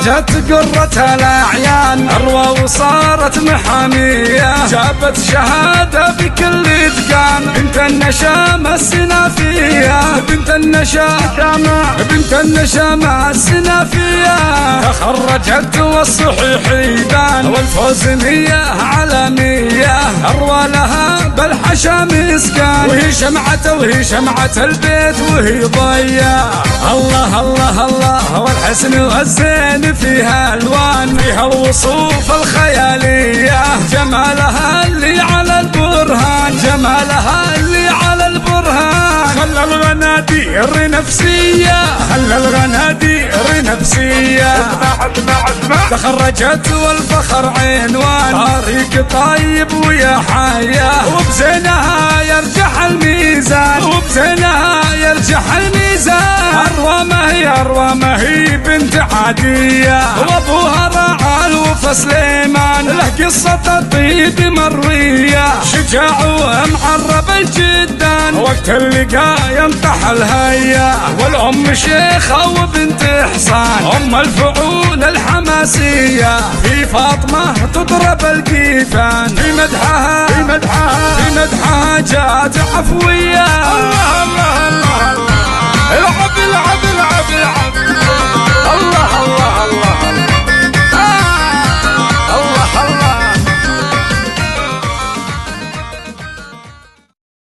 خرجت قرة الأعيان أروى وصارت محامية، جابت شهادة بكل إتقان، بنت النشامة السنافية، بنت النشامة السنافية. تخرجت والصحيح يبان والفوز نية علامية، أروى لها بالحشا مسكان، وهي شمعة البيت وهي ضيا. الله الله الله والحسن والزين فيها ألوان، فيها الوصوف الخيالية، جمالها اللي على البرهان، جمالها اللي على البرهان. خلى الغنادير نفسية، خلى الغنادير نفسية. تخرجت والفخر عنوان، طريق طيب ويا حياة، وبزينها يرجح الميزان، وبزينها يرجح الميزان. أروى ما هي بنت عادية، وابوها راعى الوفا سليمان، له قصة الطيب مروية، شجاع ومعرب جدا، وقت اللقاء ينطح الهيا. والأم شيخة وبنت إحسان، أم الفعول الحماسية، في فاطمة تضرب القيفان، في مدحها جات عفوية. الله الله الله الله